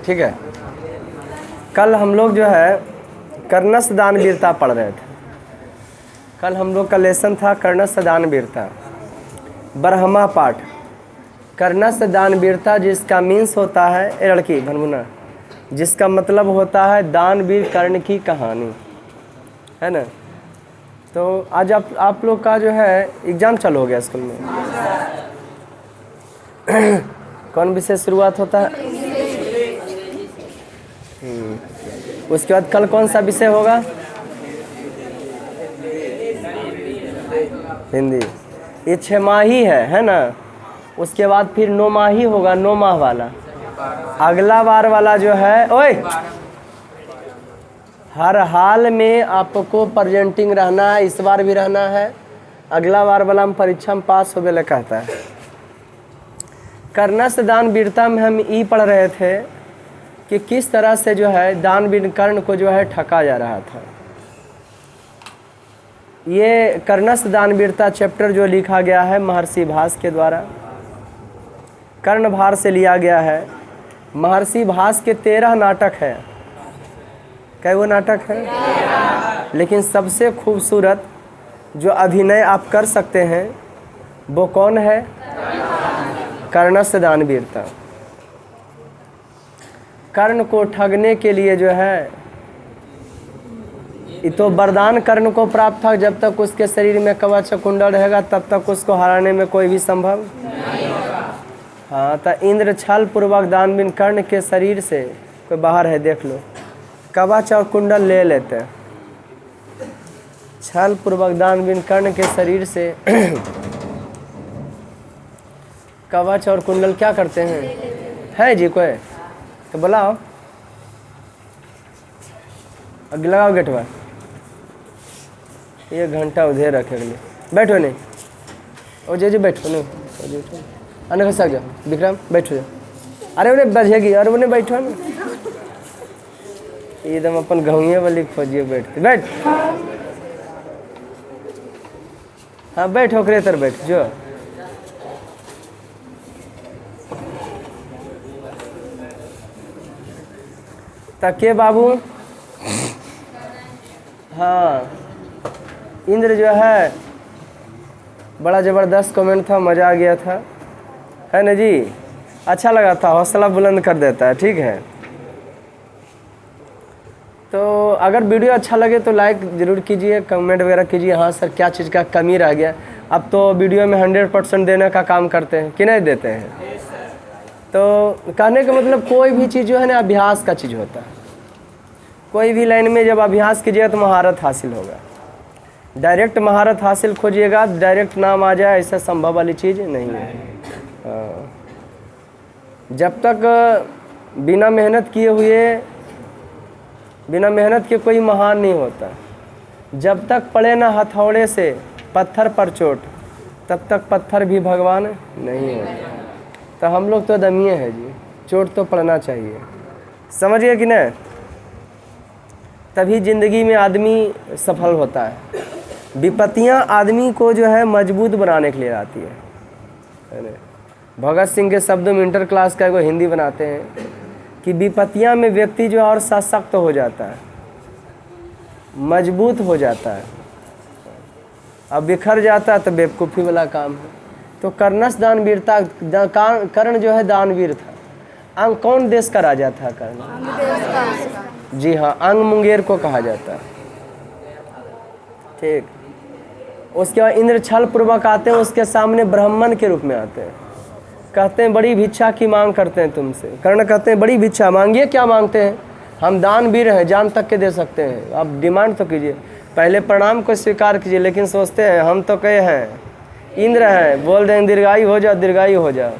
ठीक है। कल हम लोग जो है कर्णस्थ दान वीरता पढ़ रहे थे। कल हम लोग का लेसन था कर्णस्थ दान वीरता, बरहमा पाठ। कर्णस्थ दान वीरता जिसका मीन्स होता है, ए लड़की भनमुना, जिसका मतलब होता है दानवीर कर्ण की कहानी, है ना। तो आज आप लोग का जो है एग्ज़ाम चालू हो गया स्कूल में। कौन विषय शुरुआत होता है? उसके बाद कल कौन सा विषय होगा? हिंदी। ये 6 माही है ना। उसके बाद फिर 9 माही होगा, 9 माह वाला। अगला बार वाला जो है, ओए हर हाल में आपको प्रेजेंटिंग रहना है, इस बार भी रहना है, अगला बार वाला हम परीक्षा में पास होवे ला कहता है। कर्णस्थ दान वीरता में हम ये पढ़ रहे थे कि किस तरह से जो है दानवीर कर्ण को जो है ठगा जा रहा था। ये कर्णस्थ दान वीरता चैप्टर जो लिखा गया है महर्षि भास के द्वारा, कर्णभार से लिया गया है। महर्षि भास के 13 नाटक है। कै वो नाटक है? लेकिन सबसे खूबसूरत जो अभिनय आप कर सकते हैं वो कौन है? कर्णस्थ दान वीरता। कर्ण को ठगने के लिए जो है, ये तो वरदान कर्ण को प्राप्त था, जब तक उसके शरीर में कवच कुंडल रहेगा तब तक उसको हराने में कोई भी संभव नहीं होगा। हाँ, तो इंद्र छल पूर्वक दानवीर कर्ण के शरीर से, कोई बाहर है देख लो, कवच और कुंडल ले लेते हैं। छल पूर्वक दानवीर कर्ण के शरीर से कवच और कुंडल क्या करते हैं? है जी कोई तो बुलाओ, अगे लगाओ गेट पर। 1 घंटा उधर रखे लिए। बैठो नहीं, ओ जी बैठो नहीं, आने का सक जाओ। विक्रम बैठो जाओ। अरे उन्हें बजेगी, अरे उन्हें बैठो ना, एकदम अपन गहुए वाली खोजिए बैठते। बैठ, हाँ बैठ, ओकरे तर बैठ जो। तके बाबू, हाँ इंद्र जो है बड़ा ज़बरदस्त कमेंट था, मज़ा आ गया था, है ना जी। अच्छा लगा था, हौसला बुलंद कर देता है, ठीक है। तो अगर वीडियो अच्छा लगे तो लाइक ज़रूर कीजिए, कमेंट वगैरह कीजिए। हाँ सर क्या चीज़ का कमी रह गया? अब तो वीडियो में 100% देने का काम करते हैं कि नहीं देते हैं? तो कहने का मतलब कोई भी चीज़ जो है ना अभ्यास का चीज़ होता है। कोई भी लाइन में जब अभ्यास कीजिएगा तो महारत हासिल होगा। डायरेक्ट महारत हासिल खोजिएगा, डायरेक्ट नाम आ जाए, ऐसा संभव वाली चीज़ नहीं है। जब तक बिना मेहनत किए हुए, बिना मेहनत के कोई महान नहीं होता। जब तक पड़े ना हथौड़े से पत्थर पर चोट, तब तक पत्थर भी भगवान नहीं होता। तो हम लोग तो दमिए हैं जी, चोट तो पड़ना चाहिए, समझिए कि नहीं? तभी ज़िंदगी में आदमी सफल होता है। विपत्तियां आदमी को जो है मजबूत बनाने के लिए आती है ना। भगत सिंह के शब्दों में इंटर क्लास का एगो हिंदी बनाते हैं कि विपत्तियां में व्यक्ति जो है और सशक्त हो जाता है, मजबूत हो जाता है। अब बिखर जाता है तो बेवकूफ़ी वाला काम है। तो कर्णस्थ दान वीरता, कर्ण जो है दानवीर था। अंग कौन देश का राजा था? कर्ण, जी हाँ, अंग मुंगेर को कहा जाता है, ठीक। उसके बाद इंद्र छल पूर्वक आते हैं, उसके सामने ब्राह्मण के रूप में आते हैं, कहते हैं बड़ी भिक्षा की मांग करते हैं तुमसे। कर्ण कहते हैं बड़ी भिक्षा मांगिए। क्या मांगते हैं? हम दानवीर हैं, जान तक के दे सकते हैं, आप डिमांड तो कीजिए, पहले प्रणाम को स्वीकार कीजिए। लेकिन सोचते हैं हम तो कहे हैं इंद्र हैं, बोल दें दीर्घायु हो जाओ, दीर्घायु हो जाओ,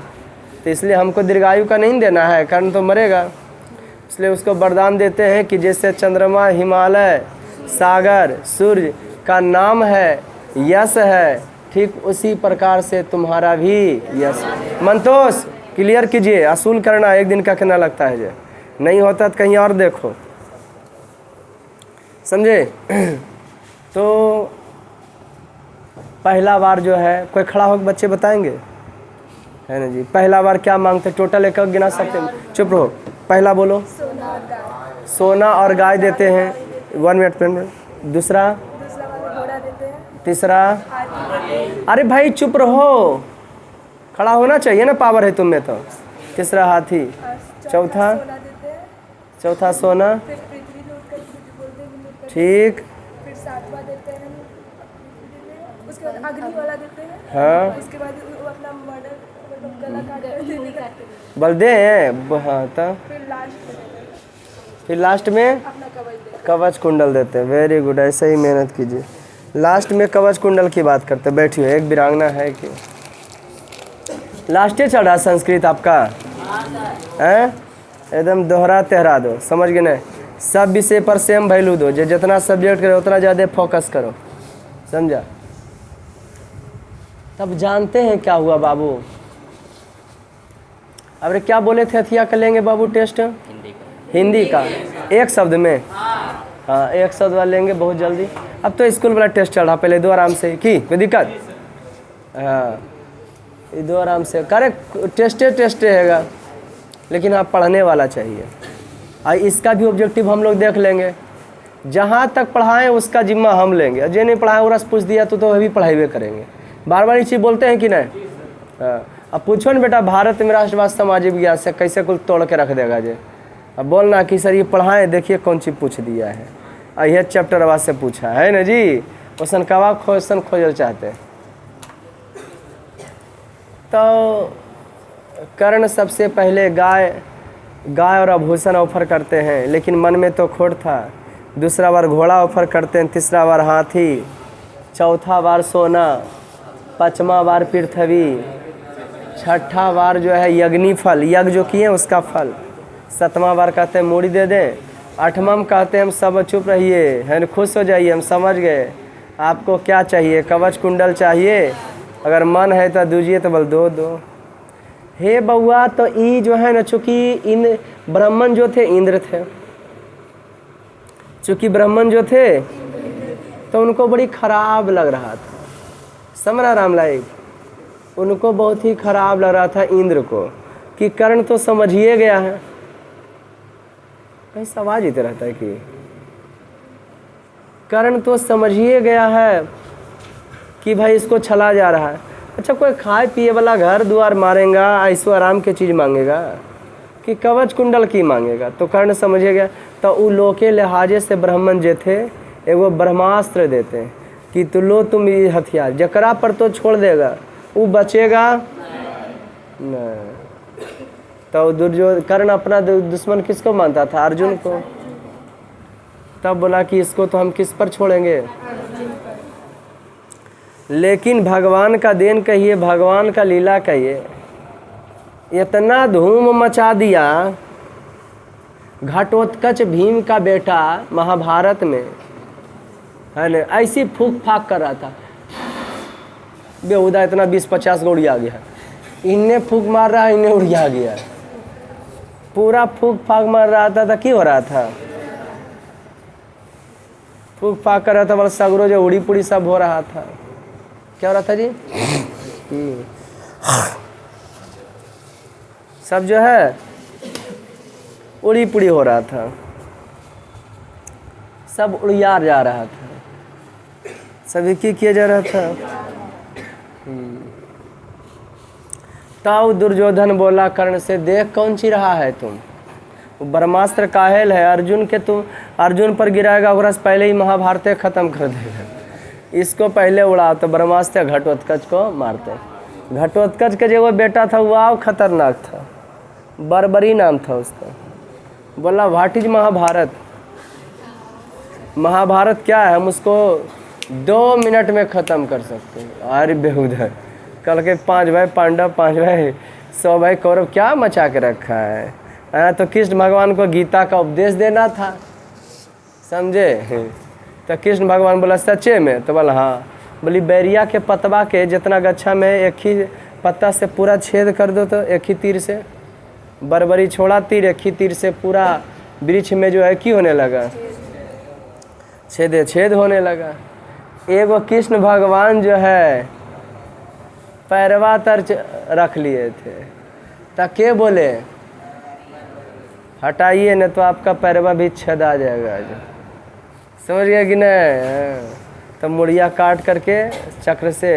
तो इसलिए हमको दीर्घायु का नहीं देना है, कर्ण तो मरेगा। इसलिए उसको वरदान देते हैं कि जैसे चंद्रमा, हिमालय, सागर, सूर्य का नाम है, यश है, ठीक उसी प्रकार से तुम्हारा भी यश। मंतोष क्लियर कीजिए, असूल करना एक दिन का कितना लगता है, जो नहीं होता तो कहीं और देखो, समझे? तो पहला बार जो है, कोई खड़ा होकर बच्चे बताएंगे, है ना जी, पहला बार क्या मांगते? टोटल एक गिना सकते हैं? चुप रहो। पहला बोलो। सोना और गाय। सोना और गाय देते हैं। 1 मिनट पे। दूसरा। दूसरा वाला घोड़ा देते हैं। तीसरा। हाथी देते हैं। अरे भाई चुप रहो, खड़ा होना चाहिए ना, पावर है तुम में तो। तीसरा हाथी। और चौथा। सोना देते हैं। चौथा सोना। फिर पृथ्वी लूट कर जो बोलते हैं कि लूट कर। ठीक। फिर सातवां देते हैं उसके बाद अग्नि वाला देते हैं। हाँ। उसके बाद वो अपना मर्डर मतलब गला काट कर देते हैं। बल दे हैं। हाँ तब फिर लास्ट में अपना कवच देते हैं। कवच कुंडल देते हैं। वेरी गुड, ऐसे ही मेहनत कीजिए। लास्ट में कवच कुंडल की बात करते हैं। बैठिए, एक वीरांगना है कि लास्टे चढ़ा संस्कृत आपका हैं, एकदम दोहरा तेहरा दो, समझ गए ना। सब विषय पर सेम वैल्यू दो, जो जितना सब्जेक्ट करे उतना ज़्यादा फोकस करो, समझा। तब जानते हैं क्या हुआ बाबू। अरे क्या बोले थे हथिया कर लेंगे बाबू टेस्ट हिंदी का 1 शब्द में। हाँ 1 शब्द वाला लेंगे बहुत जल्दी। अब तो स्कूल वाला टेस्ट चल रहा, पहले दो आराम से की कोई दिक्कत। हाँ ये दो आराम से करे, टेस्टे हैगा, लेकिन आप पढ़ने वाला चाहिए। और इसका भी ऑब्जेक्टिव हम लोग देख लेंगे, जहाँ तक पढ़ाएं उसका जिम्मा हम लेंगे। जो नहीं पढ़ाएं वो रस पूछ दिया तो अभी पढ़ाई करेंगे। बार बार ये चीज़ बोलते हैं कि नहीं। हाँ अब पूछो ना बेटा, भारत में राष्ट्रवाद सामाजिक विज्ञान से कैसे कुल तोड़ के रख देगा जे। अब बोलना कि सर ये पढ़ाएं, देखिए कौन चीज़ पूछ दिया है, और यह चैप्टर आवाज से पूछा है ना जी। क्वेश्चन कवा क्वेश्चन खोजल चाहते हैं। तो कर्ण सबसे पहले गाय और आभूषण ऑफर करते हैं, लेकिन मन में तो खोट था। दूसरा बार घोड़ा ऑफर करते हैं, तीसरा बार हाथी, चौथा बार सोना, पाँचवा बार पृथ्वी, छठा बार जो है यज्ञनी फल, यज्ञ जो किए उसका फल, सातवां बार कहते हैं मूड़ी दे दें, आठवां में कहते हैं हम सब चुप रहिए, है खुश हो जाइए, हम समझ गए आपको क्या चाहिए, कवच कुंडल चाहिए, अगर मन है तो दीजिए, तो बोल दो। हे बउआ, तो ई जो है ना, चूँकि इन ब्राह्मण जो थे इंद्र थे, चूँकि ब्राह्मण जो थे तो उनको बड़ी खराब लग रहा था। समझा रामलाल, उनको बहुत ही खराब लग रहा था इंद्र को कि कर्ण तो समझिए गया है। कैसा आवाज इतना रहता है कि कर्ण तो समझिए गया है कि भाई इसको छला जा रहा है। अच्छा कोई खाए पिए वाला घर द्वार मारेगा, ऐसो आराम की चीज़ मांगेगा कि कवच कुंडल की मांगेगा। तो कर्ण समझिए गया। तो उ लो के लिहाजे से ब्राह्मण जे थे एगो ब्रह्मास्त्र देते हैं कि तो लो तुम ये हथियार, जकरा पर तो छोड़ देगा वो बचेगा नहीं। तो दुर्योधन कर्ण अपना दुश्मन किसको मानता था? अर्जुन को। तब बोला कि इसको तो हम किस पर छोड़ेंगे, लेकिन भगवान का देन कहिए, भगवान का लीला कहिए, इतना धूम मचा दिया। घटोत्कच भीम का बेटा महाभारत में है ना, ऐसी फूक फाक कर रहा था, बेहुदा इतना 20-50 को उड़िया गया। इन्हें फूक मार रहा है, इन्हें उड़िया गया, पूरा फूक फाक मार रहा था। तो क्या हो रहा था? फूक फाक कर रहा था, बस सगरो जो उड़ी पुड़ी सब हो रहा था। क्या हो रहा था जी? सब जो है उड़ी पुड़ी हो रहा था, सब उड़िया जा रहा था, सभी की किया जा रहा था। तब दुर्योधन बोला कर्ण से, देख कौन सी रहा है तुम, ब्रह्मास्त्र काहेल है, अर्जुन के तुम अर्जुन पर गिराएगा, और पहले ही महाभारत खत्म कर देगा, इसको पहले उड़ाओ। तो ब्रह्मास्त्र घटोत्कच को मारते। घटोत्कच का जो वो बेटा था वो खतरनाक था, बर्बरी नाम था उसका। बोला व्हाट इज महाभारत, महाभारत क्या है, हम उसको 2 मिनट में ख़त्म कर सकते हैं। अरे बेहुदा, कल के 5 भाई पांडव, 5 भाई 100 भाई कौरव, क्या मचा के रखा है। तो कृष्ण भगवान को गीता का उपदेश देना था, समझे। तो कृष्ण भगवान बोला सच्चे में? तो बोला हाँ। बोली बैरिया के पतवा के जितना गच्छा में एक ही पत्ता से पूरा छेद कर दो, तो एक ही तीर से बरबरी छोड़ा तीर, एक ही तीर से पूरा वृक्ष में जो है की होने लगा, छेद होने लगा। एगो कृष्ण भगवान जो है पैरवा तर रख लिए थे। तो के बोले हटाइए न तो आपका पैरवा भी छद आ जाएगा आज। समझ गया कि नहीं। तब मुड़िया काट करके चक्र से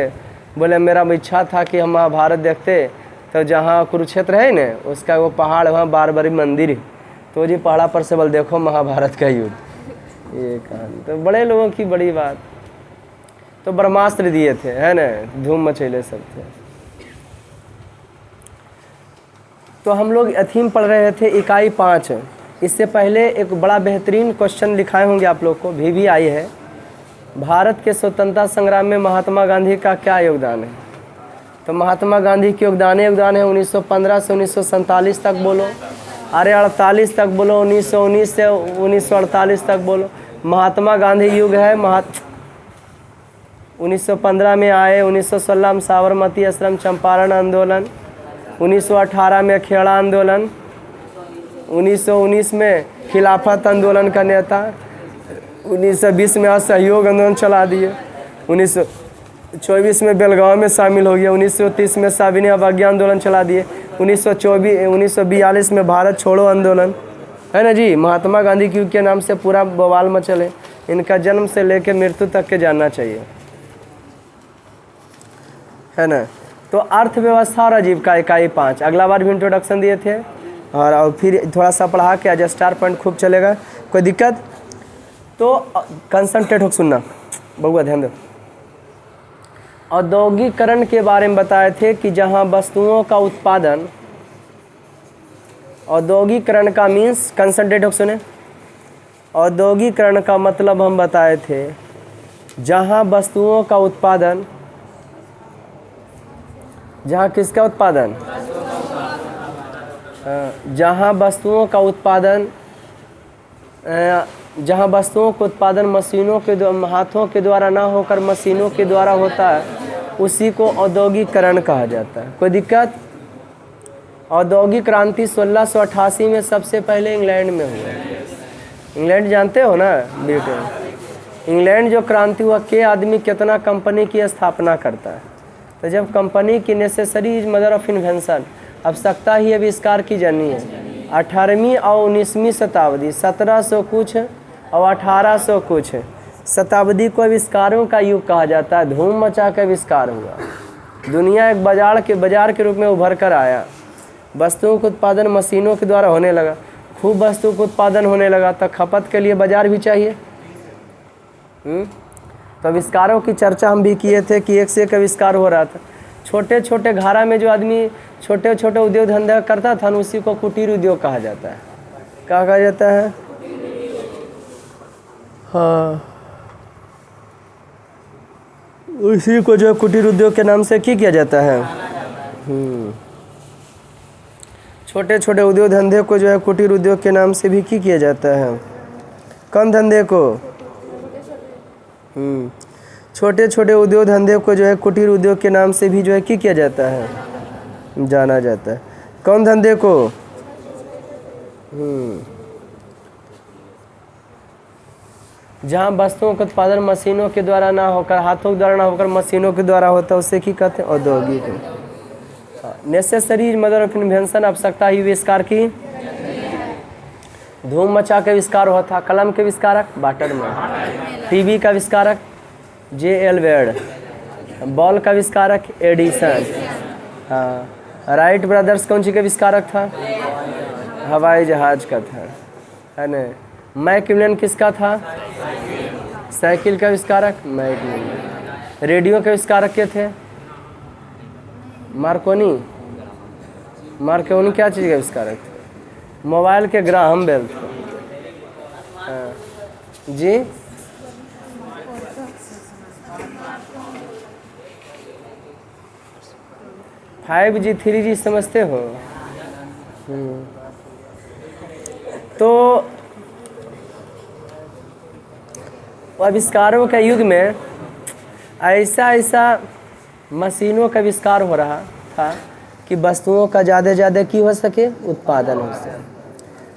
बोले मेरा इच्छा था कि हम महाभारत देखते, तो जहाँ कुरुक्षेत्र है न उसका वो पहाड़ वहाँ बारबरी मंदिर है, तो जी पहाड़ा पर से बोल देखो महाभारत का युद्ध। ये कहानी तो बड़े लोगों की बड़ी बात। तो ब्रह्मास्त्र दिए थे है ना, धूम मचैले सब थे। तो हम लोग थीम पढ़ रहे थे इकाई 5। इससे पहले एक बड़ा बेहतरीन क्वेश्चन लिखाए होंगे आप लोग को, भी आई है। भारत के स्वतंत्रता संग्राम में महात्मा गांधी का क्या योगदान है? तो महात्मा गांधी के योगदान है 1915 से 1947 तक बोलो, अरे 48 तक बोलो, 1919 से 1948 तक बोलो। महात्मा गांधी युग है। 1915 में आए, 1916 में साबरमती आश्रम चंपारण आंदोलन, 1918 में खेड़ा आंदोलन, 1919 में खिलाफत आंदोलन का नेता, 1920 में असहयोग आंदोलन चला दिए, 1924 में बेलगांव में शामिल हो गया, 1930 में साविनी अवज्ञा आंदोलन चला दिए, 1942 में भारत छोड़ो आंदोलन, है ना जी। महात्मा गांधी के नाम से पूरा बवाल मचल है। इनका जन्म से लेकर मृत्यु तक के जानना चाहिए, है ना। तो अर्थव्यवस्था और आजीविका इकाई 5 अगला बार भी इंट्रोडक्शन दिए थे, और फिर थोड़ा सा पढ़ा के आज स्टार पॉइंट खूब चलेगा, कोई दिक्कत। तो कंसंट्रेट हो सुनना बहुआ, ध्यान दो। औद्योगिकरण के बारे में बताए थे कि जहां वस्तुओं का उत्पादन, औद्योगिकरण का मीन्स, कंसंट्रेट हो सुने, औद्योगिकरण का मतलब हम बताए थे जहां वस्तुओं का उत्पादन, जहां किसका उत्पादन, जहां वस्तुओं का उत्पादन, जहां वस्तुओं का उत्पादन मशीनों के हाथों के द्वारा ना होकर मशीनों के द्वारा होता है, उसी को औद्योगिकरण कहा जाता है। कोई दिक्कत। औद्योगिक क्रांति 1688 में सबसे पहले इंग्लैंड में हुआ। इंग्लैंड जानते हो ना, ब्रिटेन। इंग्लैंड जो क्रांति हुआ, के आदमी कितना कंपनी की स्थापना करता है। तो जब कंपनी की necessary is mother of invention, आवश्यकता ही आविष्कार की जननी है। 18वीं और 19वीं शताब्दी, 1700 कुछ और 1800 कुछ शताब्दी को आविष्कारों का युग कहा जाता है। धूम मचा के आविष्कार हुआ, दुनिया एक बाजार के रूप में उभर कर आया। वस्तुओं का उत्पादन मशीनों के द्वारा होने लगा, खूब वस्तु का उत्पादन होने लगा, तो खपत के लिए बाजार भी चाहिए। तो आविष्कारों की चर्चा हम भी किए थे कि एक से एक आविष्कार हो रहा था। छोटे छोटे घारा में जो आदमी छोटे छोटे उद्योग धंधा करता था, उसी को कुटीर उद्योग कहा जाता है। क्या कहा जाता है? हाँ, उसी को जो कुटीर उद्योग के नाम से किया जाता है। छोटे छोटे उद्योग धंधे को जो है कुटीर उद्योग के नाम से भी किया जाता है। कम धंधे को, छोटे छोटे उद्योग धंधे को जो है कुटीर उद्योग के नाम से भी जो है किया जाता है, जाना जाता है। कौन धंधे को? जहाँ वस्तुओं का उत्पादन मशीनों के द्वारा ना होकर, हाथों के द्वारा ना होकर मशीनों के द्वारा होता है, उसे की कहते हैं? औद्योगिक। नेसेसरी मदर ऑफ इन्वेंशन, आवश्यकता ही आविष्कार की। धूम मचा के आविष्कार हुआ था। कलम के आविष्कारक वाटरमैन, टीवी का आविष्कारक J.L. वेड, बॉल का आविष्कारक एडिसन। हाँ, राइट ब्रदर्स कौन सी का आविष्कारक था? हवाई जहाज का था, है ना। मैकमिलन किसका था? साइकिल का आविष्कारक मैकमिलन। रेडियो के आविष्कारक के थे? मार्कोनी। मार्कोनी क्या चीज़ का आविष्कारक थे? मोबाइल के ग्राहम बेल थे। हाँ जी, फाइव जी 3G समझते हो? तो आविष्कारों के युग में ऐसा मशीनों का आविष्कार हो रहा था कि वस्तुओं का ज़्यादा की हो सके, उत्पादन हो सके।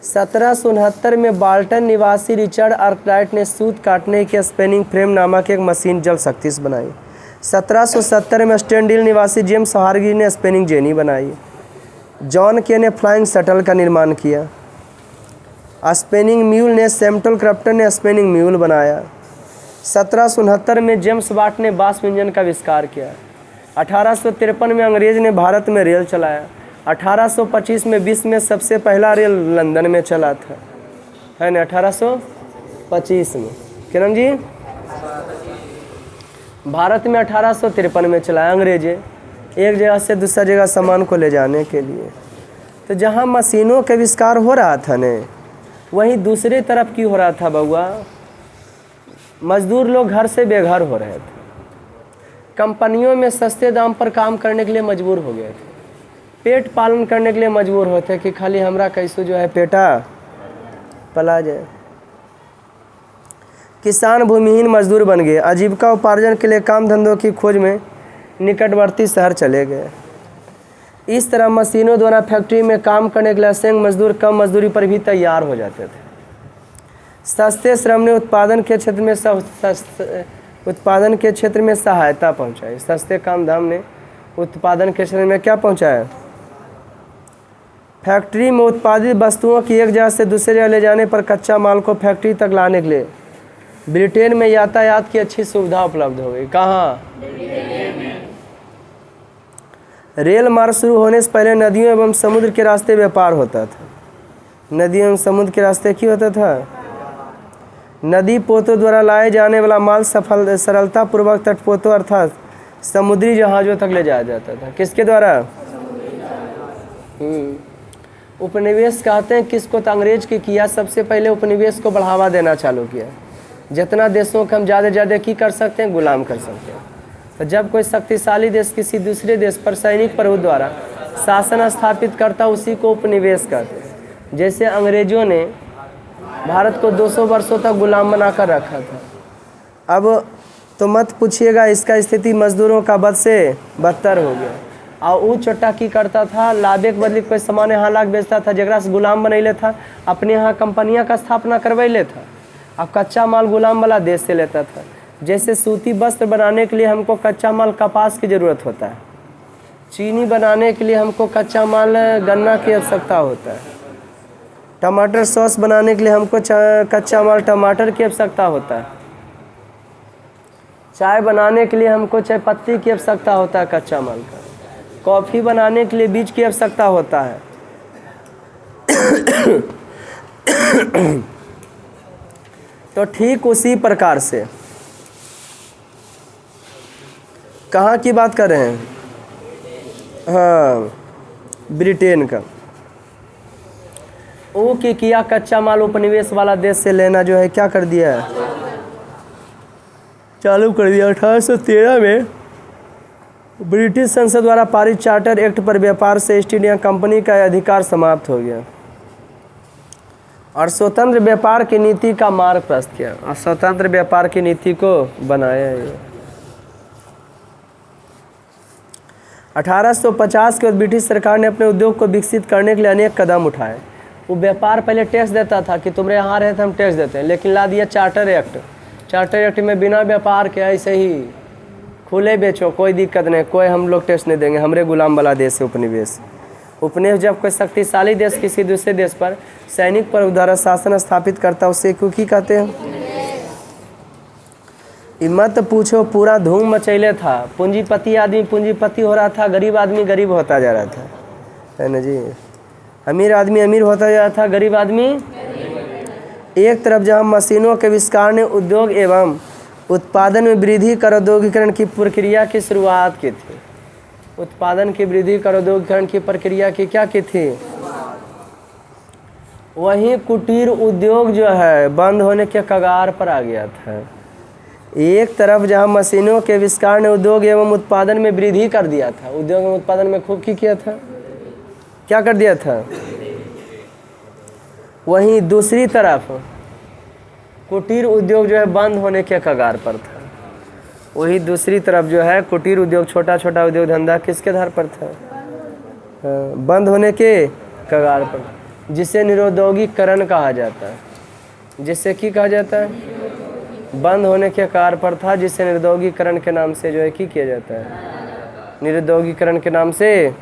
1769 में बाल्टन निवासी रिचर्ड आर्कराइट ने सूत काटने के स्पिनिंग फ्रेम नामक एक मशीन जल शक्ति से बनाई। 1770 में स्टैंडिल निवासी जेम्स हार्गी ने स्पिनिंग जेनी बनाई। जॉन के ने फ्लाइंग शटल का निर्माण किया। स्पेनिंग म्यूल ने सैमुअल क्रॉम्पटन ने स्पेनिंग म्यूल बनाया। 1769 में जेम्स वाट ने वाष्प इंजन का आविष्कार किया। 1853 में अंग्रेज ने भारत में रेल चलाया। 1825 में विश्व में सबसे पहला रेल लंदन में चला था, है ना, 1825 में। क्या नाम जी? भारत में 1853 में चलाया अंग्रेजे, एक जगह से दूसरा जगह सामान को ले जाने के लिए। तो जहाँ मशीनों का आविष्कार हो रहा था ने, वहीं दूसरी तरफ की हो रहा था बउआ, मजदूर लोग घर से बेघर हो रहे थे। कंपनियों में सस्ते दाम पर काम करने के लिए मजबूर हो गए थे, पेट पालन करने के लिए मजबूर होते कि खाली हमरा कैसे जो है पेटा पला जाए। किसान भूमिहीन मजदूर बन गए, आजीविका उपार्जन के लिए काम धंधों की खोज में निकटवर्ती शहर चले गए। इस तरह मशीनों द्वारा फैक्ट्री में काम करने के लिए असंख्य मजदूर कम मजदूरी पर भी तैयार हो जाते थे। सस्ते श्रम ने उत्पादन के क्षेत्र में सहायता पहुंचाई। सस्ते काम धाम ने उत्पादन के क्षेत्र में क्या पहुंचाया? फैक्ट्री में उत्पादित वस्तुओं की एक जगह से दूसरी जगह ले जाने पर कच्चा माल को फैक्ट्री तक लाने के लिए ब्रिटेन में यातायात की अच्छी सुविधा उपलब्ध हो गई। कहाँ? रेल मार्ग शुरू होने से पहले नदियों एवं समुद्र के रास्ते व्यापार होता था। नदियों एवं समुद्र के रास्ते क्यों होता था? नदी पोतों द्वारा लाए जाने वाला माल सरलता पूर्वक तटपोतों अर्थात समुद्री जहाज़ों तक ले जाया जाता था। किसके द्वारा? उपनिवेश कहते हैं किसको? तो अंग्रेज की किया। सबसे पहले उपनिवेश को बढ़ावा देना चालू किया। जितना देशों को हम ज़्यादा से ज़्यादा की कर सकते हैं, गुलाम कर सकते हैं। तो जब कोई शक्तिशाली देश किसी दूसरे देश पर सैनिक प्रभु द्वारा शासन स्थापित करता, उसी को उपनिवेश कहते हैं। जैसे अंग्रेजों ने भारत को 200 वर्षों तक गुलाम बनाकर रखा था। अब तो मत पूछिएगा, इसका स्थिति मजदूरों का बद से बदतर हो गया। और वो चोटा की करता था, लाभे के बदले कोई सामान यहाँ लाख बेचता था, जगह से गुलाम बनैले था, अपने यहाँ कंपनियाँ का स्थापना करवैले था। अब कच्चा माल गुलाम वाला देश से लेता था। जैसे सूती वस्त्र बनाने के लिए हमको कच्चा माल कपास की ज़रूरत होता है, चीनी बनाने के लिए हमको कच्चा माल गन्ना की आवश्यकता होता है, टमाटर सॉस बनाने के लिए हमको कच्चा माल टमाटर की आवश्यकता होता है, चाय बनाने के लिए हमको चाय पत्ती की आवश्यकता होता है कच्चा माल का, कॉफ़ी बनाने के लिए बीज की आवश्यकता होता है। तो ठीक उसी प्रकार से कहाँ की बात कर रहे हैं? हाँ, ब्रिटेन का। वो की किया कच्चा माल उपनिवेश वाला देश से लेना जो है क्या कर दिया है? चालू कर दिया। 1813 में ब्रिटिश संसद द्वारा पारित चार्टर एक्ट पर व्यापार से ईस्ट इंडिया कंपनी का अधिकार समाप्त हो गया और स्वतंत्र व्यापार की नीति का मार्ग प्रस्तुत किया और स्वतंत्र व्यापार की नीति को बनाया। 1850 के बाद ब्रिटिश सरकार ने अपने उद्योग को विकसित करने के लिए अनेक कदम उठाए। वो व्यापार पहले टैक्स देता था कि तुम्हारे यहाँ रहे थे हम टैक्स देते हैं, लेकिन ला दिया चार्टर एक्ट। चार्टर एक्ट में बिना व्यापार के ऐसे ही खुले बेचो, कोई दिक्कत नहीं, कोई हम लोग टैक्स नहीं देंगे, हमारे गुलाम वाला देश है उपनिवेश। उपनिवेश जब कोई शक्तिशाली देश किसी दूसरे देश पर सैनिक पर द्वारा शासन स्थापित करता, उसे क्यों की कहते हैं? मत पूछो, पूरा धूम मचैले था। पूंजीपति आदमी पूंजीपति हो रहा था, गरीब आदमी गरीब होता जा रहा था, है ना जी। अमीर आदमी अमीर होता जा रहा था, गरीब आदमी। एक तरफ जहां मशीनों के आविष्कार ने उद्योग एवं उत्पादन में वृद्धि कर औद्योगिकरण की प्रक्रिया की शुरुआत की थी। उत्पादन की वृद्धि कर औद्योगिकरण की प्रक्रिया की क्या की थी? वहीं कुटीर उद्योग जो है बंद होने के कगार पर आ गया था। एक तरफ जहां मशीनों के आविष्कार ने उद्योग एवं उत्पादन में वृद्धि कर दिया था, उद्योग एवं उत्पादन में खूब की किया था, क्या कर दिया था? वहीं दूसरी तरफ कुटीर उद्योग जो है बंद होने के कगार पर था। वही दूसरी तरफ जो है कुटीर उद्योग, छोटा छोटा उद्योग धंधा किसके आधार पर था? बंद होने के कगार पर, जिसे निरुद्योगीकरण कहा जाता है। जिससे की कहा जाता है? बंद होने के कगार पर था, जिसे निरुद्योगीकरण के नाम से जो है की किया जाता है? निरुद्योगीकरण के नाम से।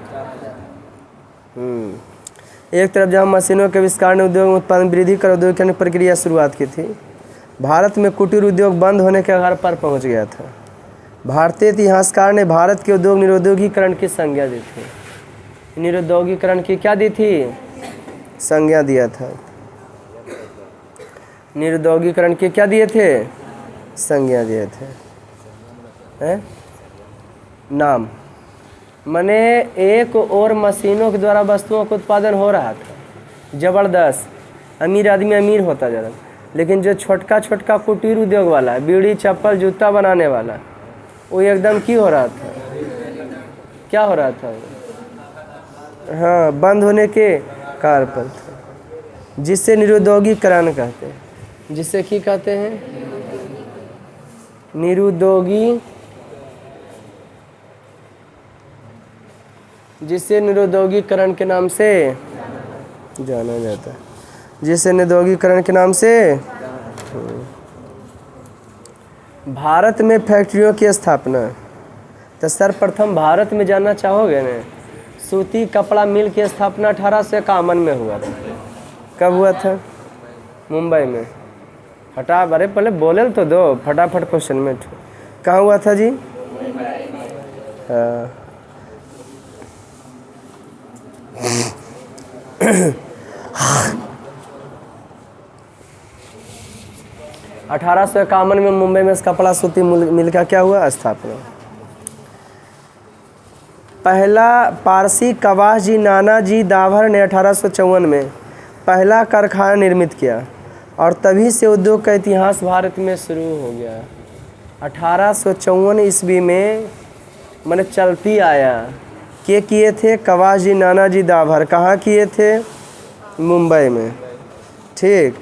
एक तरफ जहाँ मशीनों के आविष्कार ने उद्योग में उत्पादन वृद्धि कर औद्योगिकरण प्रक्रिया शुरुआत की थी, भारत में कुटीर उद्योग बंद होने के आधार पर पहुँच गया था। भारतीय इतिहासकार ने भारत के उद्योग निरुद्योगीकरण की संज्ञा दी थी। निरुद्योगीकरण की क्या दी थी? संज्ञा दिया था। निरुद्योगीकरण के क्या दिए थे? संज्ञा दिए थे। हैं? नाम माने एक और मशीनों के द्वारा वस्तुओं का उत्पादन हो रहा था, ज़बरदस्त, अमीर आदमी अमीर होता जा रहा, लेकिन जो छोटका छोटका कुटीर उद्योग वाला, बीड़ी चप्पल जूता बनाने वाला, वो एकदम की हो रहा था? क्या हो रहा था? हाँ, बंद होने के कार पर था, जिससे निरुद्योगीकरण कहते हैं। जिससे की कहते हैं? जिससे निरुद्योगीकरण के नाम से जाना जाता है। जिससे निरुद्योगीकरण के नाम से भारत में फैक्ट्रियों की स्थापना। तो सर्वप्रथम भारत में जानना चाहोगे ना, सूती कपड़ा मिल की स्थापना 1851 में हुआ था। कब हुआ था? मुंबई में। अरे पहले बोले तो दो, फटाफट क्वेश्चन में। कहाँ हुआ था जी? हाँ। 1851 में मुंबई में कपड़ा सूती मिल का क्या हुआ? स्थापना। पहला पारसी कवास नाना जी दाभर ने 1854 में पहला कारखाना निर्मित किया और तभी से उद्योग का इतिहास भारत में शुरू हो गया। 1854 ईस्वी में मैंने चलती आया। के किए थे? कवास जी नाना जी दाभर। कहाँ किए थे? मुंबई में। ठीक।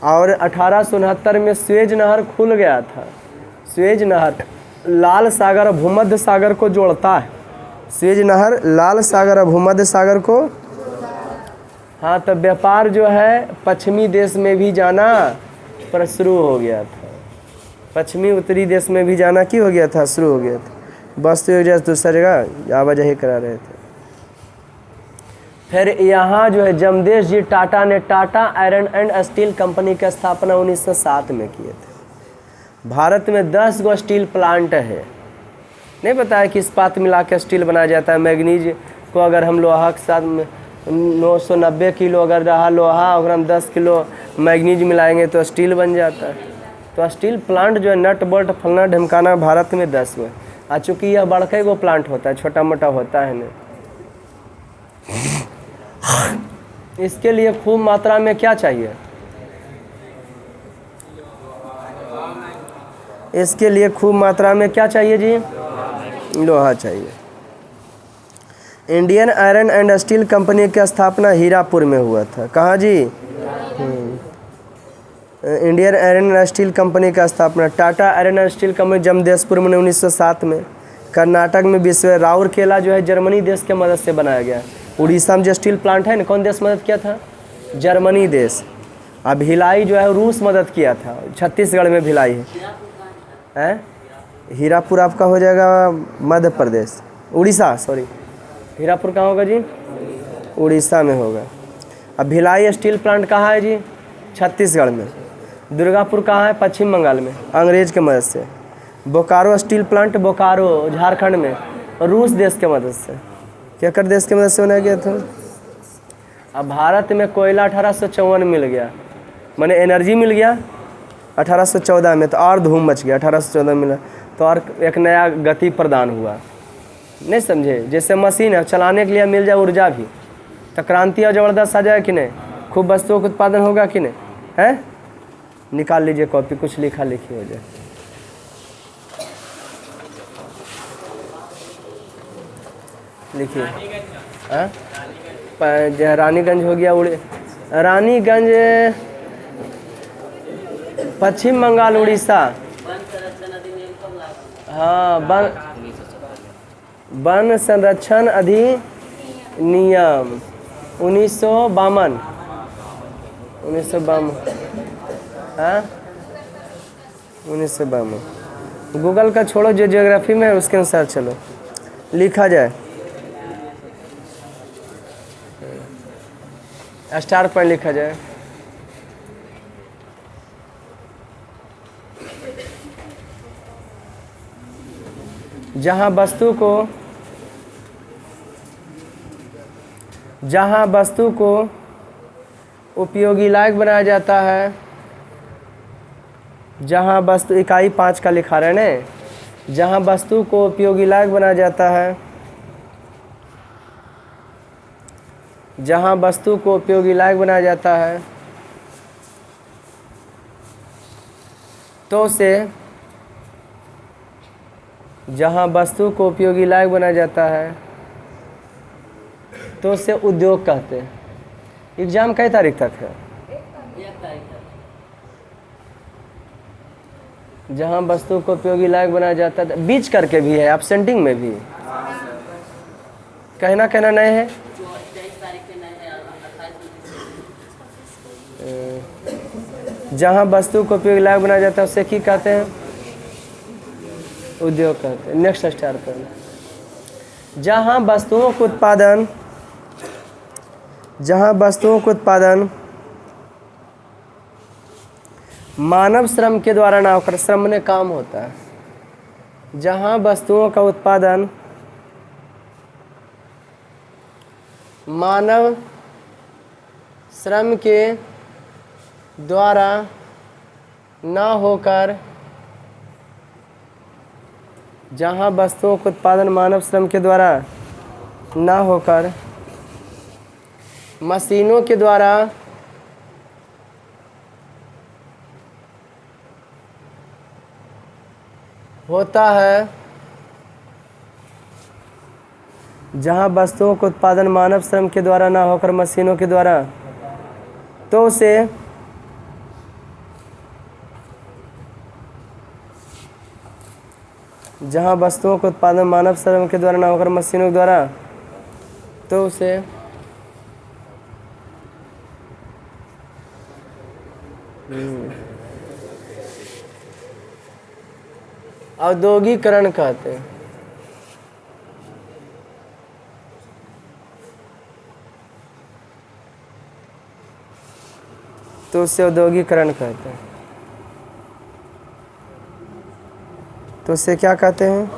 और 1869 में स्वेज नहर खुल गया था। स्वेज नहर लाल सागर और भूमध्य सागर को जोड़ता है। स्वेज नहर लाल सागर और भूमध्य सागर को, हाँ, तो व्यापार जो है पश्चिमी देश में भी जाना पर शुरू हो गया था। पश्चिमी उत्तरी देश में भी जाना की हो गया था? शुरू हो गया था। बस तो जैसे दूसरा जगह आवाजाही करा रहे थे। फिर यहाँ जो है जमदेश जी टाटा ने Tata iron and steel company की स्थापना 1907 में किए थे। भारत में 10 गो स्टील प्लांट है। नहीं पता है कि इस्पात मिला के स्टील बनाया जाता है। मैग्नीज को अगर हम लोहा के साथ 990 किलो अगर रहा लोहा, और हम 10 किलो मैग्नीज मिलाएंगे तो स्टील बन जाता है। तो स्टील प्लांट जो है नट बोल्ट फलना ढमकाना भारत में 10 गो है। चूँकि यह बड़के गो प्लांट होता है, छोटा मोटा होता है ना। इसके लिए खूब मात्रा में क्या चाहिए? इसके लिए खूब मात्रा में क्या चाहिए जी? लोहा चाहिए। Indian iron and steel company की स्थापना हीरापुर में हुआ था। कहाँ जी? Indian iron and steel company का स्थापना Tata iron and steel company Jamshedpur में 1907 में। कर्नाटक में विश्व राउरकेला जो है जर्मनी देश के मदद से बनाया गया। उड़ीसा में जो स्टील प्लांट है ना, कौन देश मदद किया था? जर्मनी देश। अब भिलाई जो है रूस मदद किया था। छत्तीसगढ़ में भिलाई है। हीरापुर आपका हो जाएगा मध्य प्रदेश, उड़ीसा, सॉरी। हीरापुर कहाँ होगा जी? उड़ीसा में होगा। अब भिलाई स्टील प्लांट कहाँ है जी? छत्तीसगढ़ में। दुर्गापुर कहाँ है? पश्चिम बंगाल में, अंग्रेज के मदद से। बोकारो स्टील प्लांट बोकारो झारखंड में, रूस देश के मदद से। क्या कर देश की मदद से बनाया गया था? अब भारत में कोयला 1854 मिल गया, माने एनर्जी मिल गया 1814 में, तो और धूम मच गया। 1814 मिला तो और एक नया गति प्रदान हुआ। नहीं समझे? जैसे मशीन है चलाने के लिए मिल जाए ऊर्जा भी, तो क्रांति और ज़बरदस्त आ जाए कि नहीं? खूब वस्तुओं का उत्पादन होगा कि नहीं? है? निकाल लीजिए कॉपी, कुछ लिखा लिखी हो जाए। लिखिए। रानीगंज हो गया, रानीगंज पश्चिम बंगाल उड़ीसा। हाँ, वन संरक्षण अधिनियम 1952। 1952। हाँ, 1952। गूगल का छोड़ो, जो ज्योग्राफी में है उसके अनुसार चलो, लिखा जाए। स्टार पॉइंट लिखा जाए। जहाँ वस्तु को उपयोगी लायक बनाया जाता है, जहाँ वस्तु इकाई 5 का लिखा रहे ने, जहाँ वस्तु को उपयोगी लायक बनाया जाता है, जहाँ वस्तु को उपयोगी लायक बनाया जाता है तो से, जहाँ वस्तु को उपयोगी लायक बनाया जाता है तो उसे उद्योग कहते हैं। एग्जाम कई तारीख तक है? 1 तारीख तक। जहाँ वस्तु को उपयोगी लायक बनाया जाता है, बीच करके भी है, एब्सेंटिंग में भी कहना नहीं है। 23 तारीख के नहीं है, 28। जहाँ वस्तु को उपयोगी लायक बनाया जाता है उसे क्या कहते हैं? उद्योग कहते हैं। नेक्स्ट स्टार पर, जहाँ वस्तुओं को उत्पादन मानव श्रम के द्वारा ना होकर, श्रम ने काम होता है, जहाँ वस्तुओं का उत्पादन मानव श्रम के द्वारा ना होकर, जहाँ वस्तुओं का उत्पादन मानव श्रम के द्वारा ना होकर मशीनों के द्वारा होता है, जहाँ वस्तुओं का उत्पादन मानव श्रम के द्वारा ना होकर मशीनों के द्वारा, तो उसे जहाँ वस्तुओं का उत्पादन मानव श्रम के द्वारा ना होकर मशीनों के द्वारा, तो उसे औद्योगिकरण कहते हैं। तो उसे औद्योगिकरण कहते हैं। तो उसे क्या कहते हैं?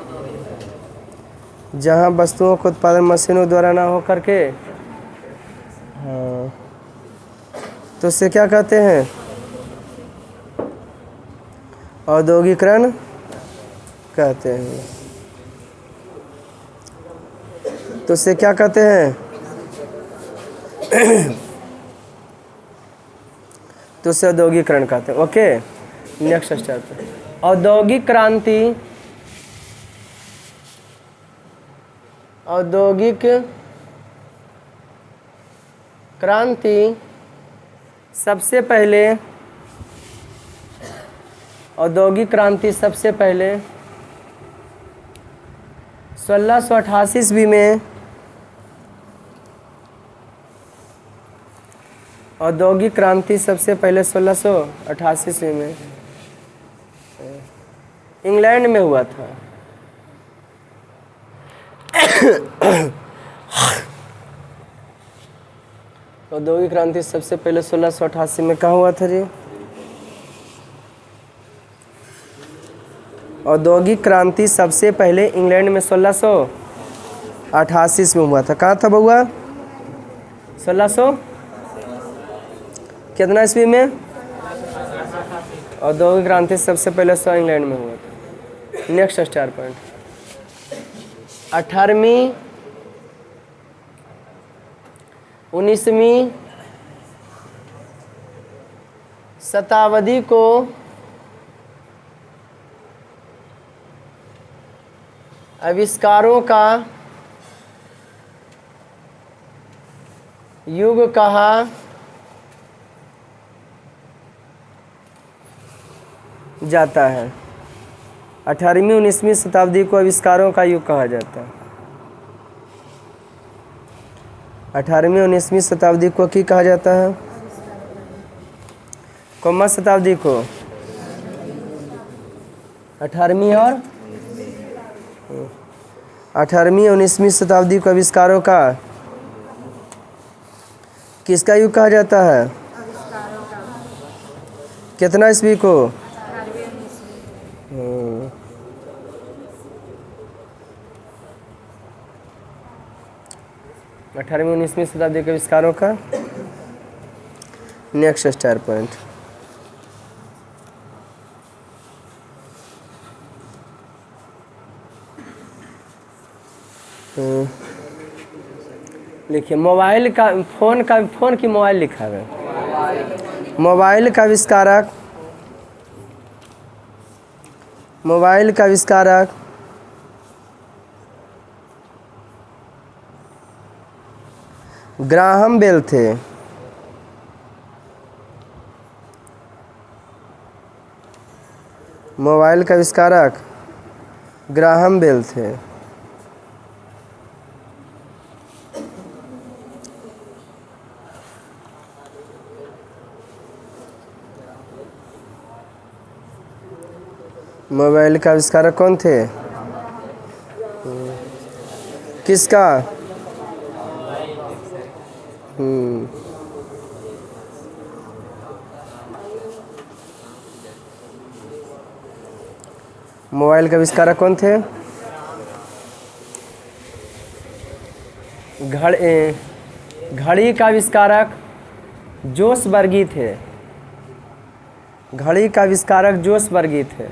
जहाँ वस्तुओं का उत्पादन मशीनों द्वारा ना हो करके, हाँ, तो उसे क्या कहते हैं? औद्योगिकरण कहते हैं। तो उसे क्या कहते हैं? तो उसे औद्योगिकरण कहते हैं। ओके, नेक्स्ट स्टेप पे, औद्योगिक क्रांति सबसे पहले, औद्योगिक क्रांति सबसे पहले 1688 ईस्वी में, औद्योगिक क्रांति सबसे पहले 1688 ईस्वी में इंग्लैंड में हुआ था। औद्योगिक क्रांति सबसे पहले 1688 में कहाँ हुआ था जी? औद्योगिक क्रांति सबसे पहले इंग्लैंड में 1688 में हुआ था। कहाँ था बउआ? 1600 कितना ईस्वी में? औद्योगिक क्रांति सबसे पहले इंग्लैंड में हुआ था। नेक्स्ट स्टार पॉइंट, 18वीं 19वीं शताब्दी को आविष्कारों का युग कहा जाता है। 18वीं 19वीं शताब्दी को आविष्कारों का युग कहा जाता है। 18वीं 19वीं शताब्दी को क्या कहा जाता है? कौन शताब्दी को? 18वीं और 18वीं 19वीं शताब्दी को आविष्कारों का किसका युग कहा जाता है? आविष्कारों का। कितना ईस्वी को? 18वीं ईस्वी। 18वीं 19वीं शताब्दी के आविष्कारों का। Next star point. लिखिए मोबाइल का, फोन की मोबाइल लिखा है। मोबाइल का आविष्कारक, मोबाइल का आविष्कारक ग्राहम बेल थे। मोबाइल का आविष्कारक ग्राहम बेल थे। मोबाइल का आविष्कारक कौन थे? किसका? मोबाइल का आविष्कारक कौन थे? घड़ी का आविष्कारक जोस बर्गी थे। घड़ी का आविष्कारक जोस बर्गी थे।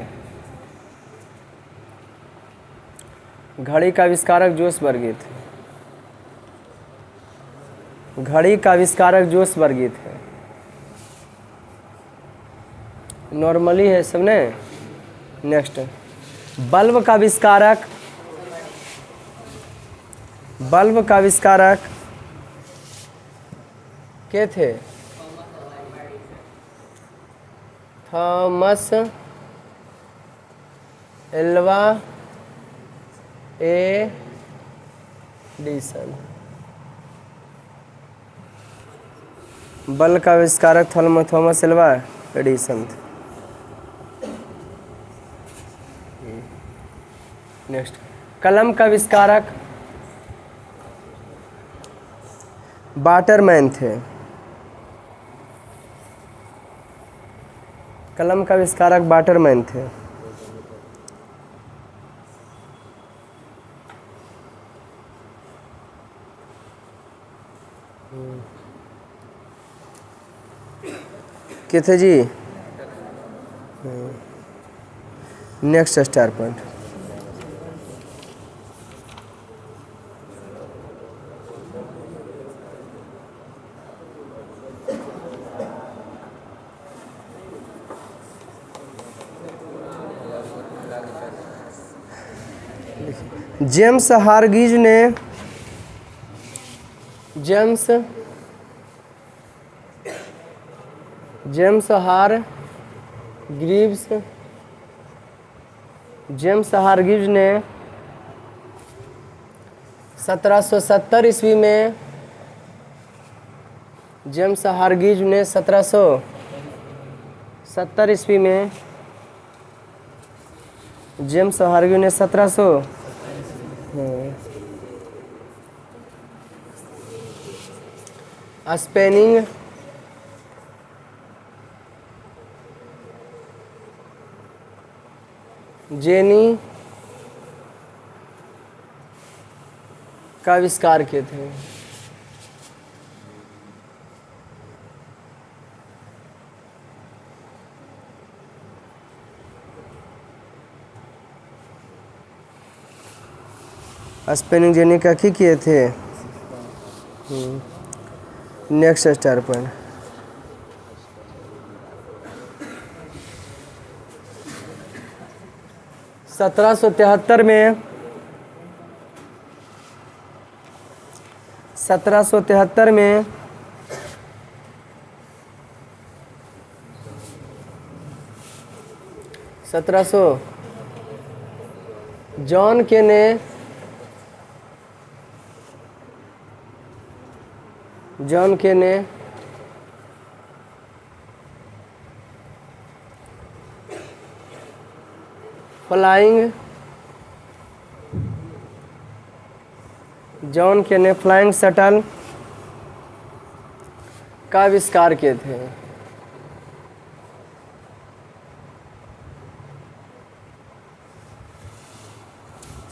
घड़ी का आविष्कारक जोस बर्गी थे। घड़ी का आविष्कारक जोस बर्गी थे। नॉर्मली है सबने। नेक्स्ट, बल्ब का आविष्कारक, बल्ब का आविष्कारक के थे? Thomas Alva Edison. बल्ब का आविष्कारक थॉमस एल्वा एडिसन थे। नेक्स्ट, कलम का आविष्कारक वाटरमैन थे। कलम का आविष्कारक वाटरमैन थे। क्या थे जी? Next star point. James Hargreaves ने, जेम्स हारग्रीव्स ने 1770 ईस्वी में, जेम्स हारग्रीव्स ने 1770 ईस्वी में, जेम्स हारग्रीव्स ने 1700 स्पेनिंग जेनी का आविष्कार किए थे। स्पेनिंग जेनी का की किए थे। Next star point. सत्रह सौ तिहत्तर में 1773 में जॉन के ने फ्लाइंग शटल का आविष्कार किए थे?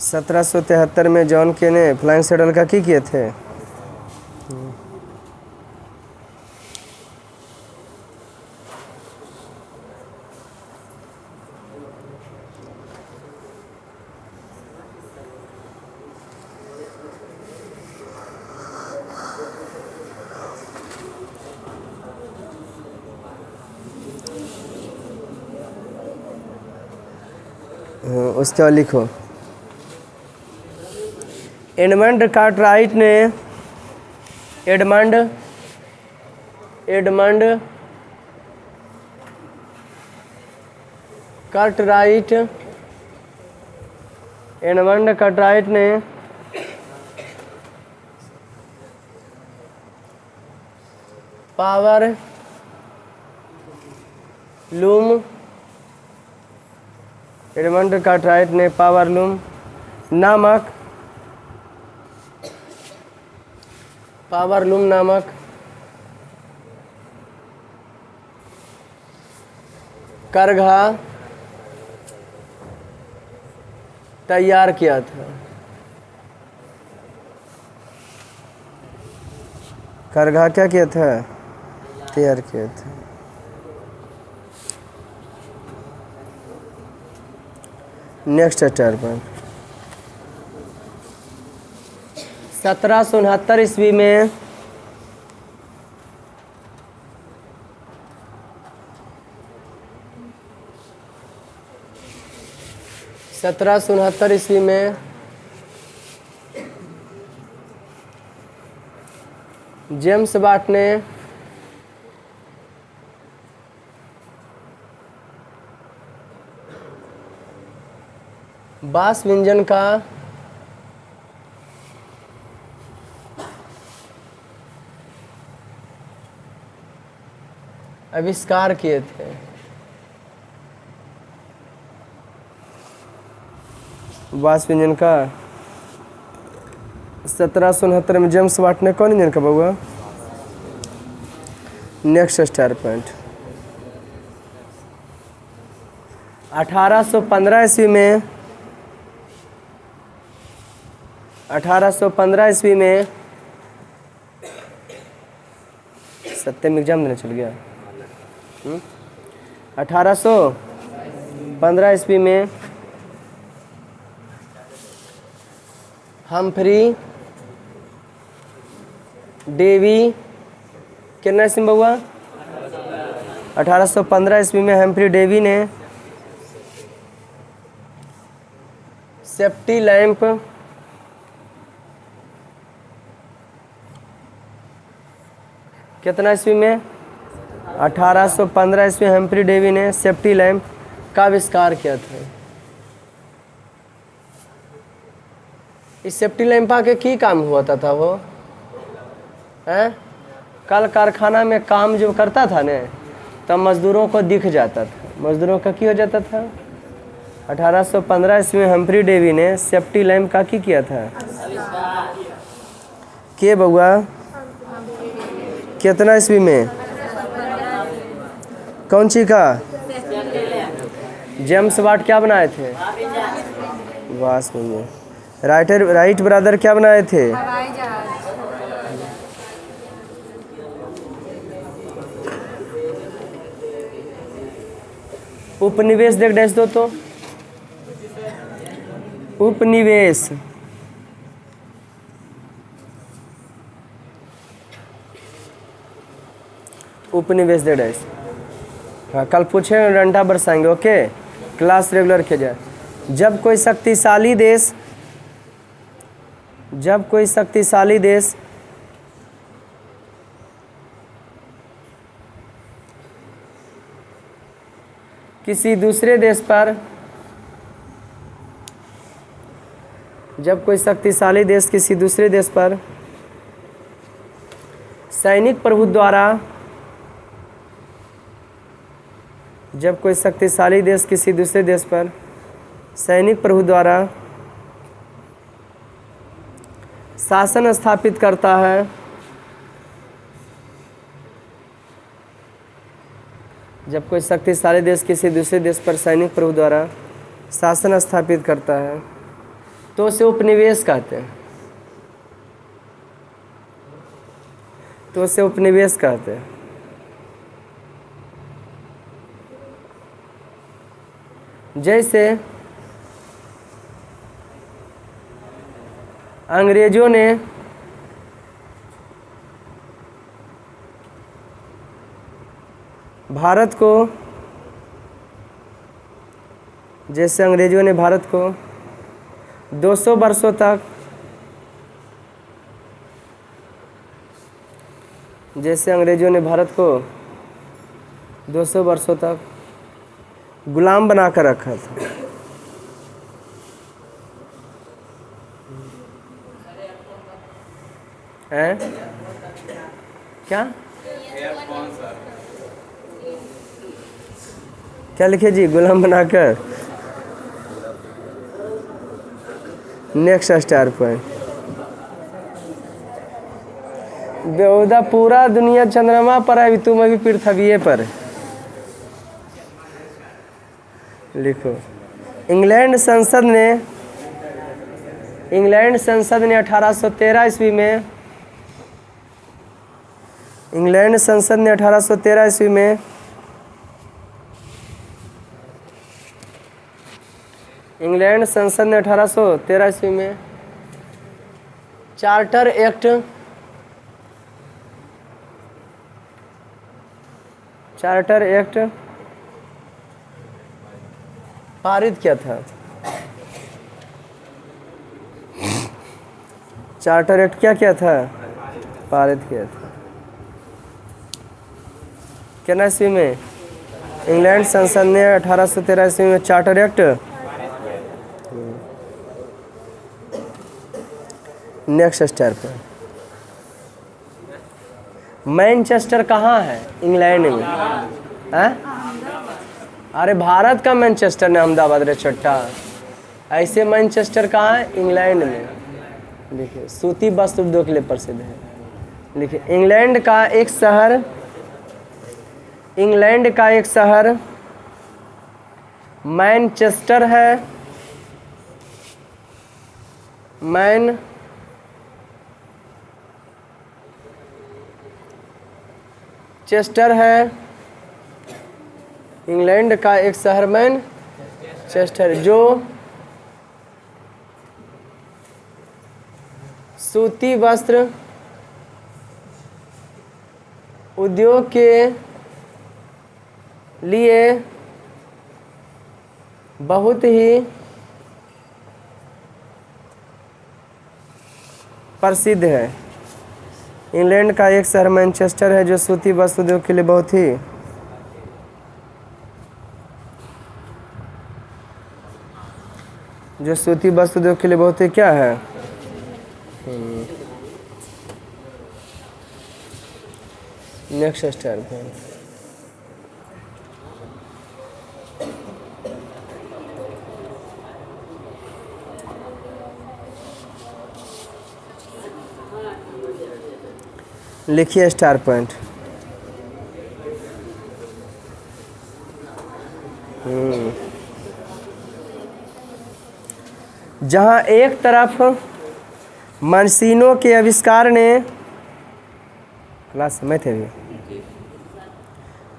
सत्रह सौ तिहत्तर में जॉन के ने फ्लाइंग शटल का किए थे? उसके बाद लिखो। एडमंड कार्टराइट ने एडमंड कार्टराइट ने पावर लूम एडमंड कार्टराइट ने पावर लूम नामक करघा तैयार किया था। करघा क्या किया था? तैयार किया था। नेक्स्ट चैप्टर पर 1769 ईस्वी में जेम्स वाट ने बास व्यंजन का आविष्कार किए थे। बास व्यंजन का 1769 में जेम्स वाट ने कौन इंजन का बउआ? नेक्स्ट स्टार पॉइंट 1815 ईस्वी में सत्यम एग्जाम देने चल गया। 1815 ईस्वी में हम्फ्री डेवी कितना ईस्वी में हुआ? 1815 ईस्वी में हम्फ्री डेवी ने सेफ्टी लैंप कितना ईस्वी में? 1815 ईस्वी हम्फ्री डेवी ने सेफ्टी लैंप का आविष्कार किया था। इस सेफ्टी लैंप के की काम हुआ था वो हैं? कल कारखाना में काम जो करता था ने तब मजदूरों को दिख जाता था। मजदूरों का की हो जाता था। 1815 ईस्वी में हम्फ्री डेवी ने सेफ्टी लैंप का की किया था? के बउआ कितना ईस्वी में? कौन सी का? जेम्स वाट क्या बनाए थे? वास में। राइट ब्रदर क्या बनाए थे? उपनिवेश देख डैश दो तो। उपनिवेश दे डैश। हाँ कल पूछे डंडा बरसाएंगे। ओके क्लास रेगुलर किया जाए। जब कोई शक्तिशाली देश किसी दूसरे देश पर सैनिक प्रभु द्वारा जब कोई शक्तिशाली देश किसी दूसरे देश पर सैनिक प्रभु द्वारा शासन स्थापित करता है जब कोई शक्तिशाली देश किसी दूसरे देश पर सैनिक प्रभु द्वारा शासन स्थापित करता है तो उसे उपनिवेश कहते हैं। तो उसे उपनिवेश कहते हैं। जैसे अंग्रेजों ने भारत को, जैसे अंग्रेजों ने भारत को 200 वर्षों तक, जैसे अंग्रेजों ने भारत को 200 वर्षों तक गुलाम बनाकर रखा था। हैं? क्या क्या लिखे जी? गुलाम बनाकर। Next star point. बेहुदा पूरा दुनिया चंद्रमा पर है, तुम अभी पृथ्वी पर है। लिखो, इंग्लैंड संसद ने 1813 ईस्वी में, इंग्लैंड संसद ने 1813 ईस्वी में इंग्लैंड संसद ने 1813 ईस्वी में चार्टर एक्ट पारित किया था। चार्टर एक्ट क्या किया था? पारित किया था। कितना ईस्वी में? इंग्लैंड संसद ने 1813 ईस्वी में चार्टर एक्ट। नेक्स्ट स्टेप पर, मैनचेस्टर कहाँ है? इंग्लैंड में है। अरे भारत का मैनचेस्टर ने अहमदाबाद रे चट्टा। ऐसे मैनचेस्टर कहाँ है? इंग्लैंड में। देखिए, सूती वस्त्र उद्योग के लिए प्रसिद्ध है। देखिए, इंग्लैंड का एक शहर मैनचेस्टर है। मैनचेस्टर है। इंग्लैंड का एक शहर मैनचेस्टर, जो सूती वस्त्र उद्योग के लिए बहुत ही प्रसिद्ध है। इंग्लैंड का एक शहर मैनचेस्टर है जो सूती वस्त्र उद्योग के लिए बहुत ही क्या है? नेक्स्ट स्टार पे लिखिए स्टार पॉइंट। जहाँ एक तरफ मशीनों के आविष्कार ने, क्लास में थे भी,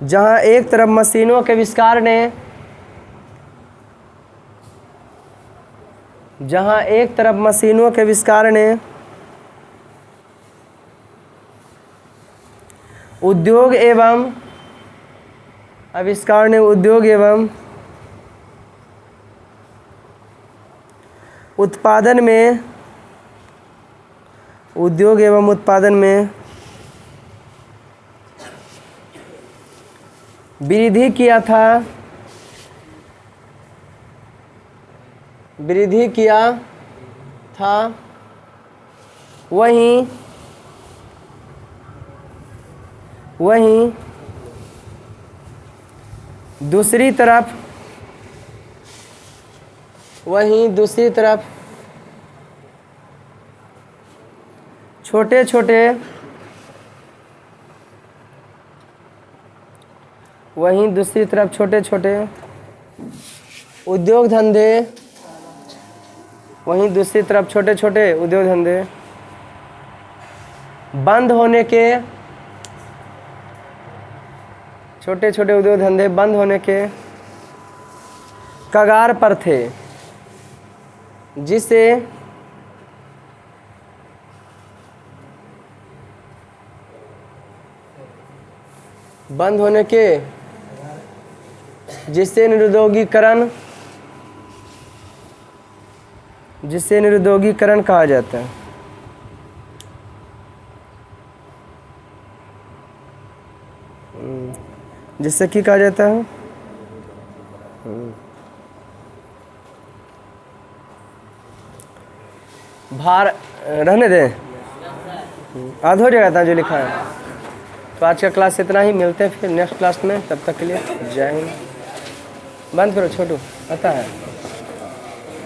जहाँ एक तरफ मशीनों के आविष्कार ने उद्योग एवं उत्पादन में वृद्धि किया था, वहीं दूसरी तरफ छोटे वहीं दूसरी तरफ छोटे छोटे उद्योग धंधे, वहीं दूसरी तरफ छोटे छोटे उद्योग धंधे बंद होने के, छोटे छोटे उद्योग धंधे बंद होने के कगार पर थे, जिससे बंद होने के, जिससे निरुद्योगीकरण कहा जाता है। जिससे क्या कहा जाता है? भार रहने दें, आध हो जाएगा था जो लिखा है। तो आज का क्लास इतना ही, मिलते हैं फिर नेक्स्ट क्लास में। तब तक के लिए जय हिंद। बंद करो छोटू, आता है।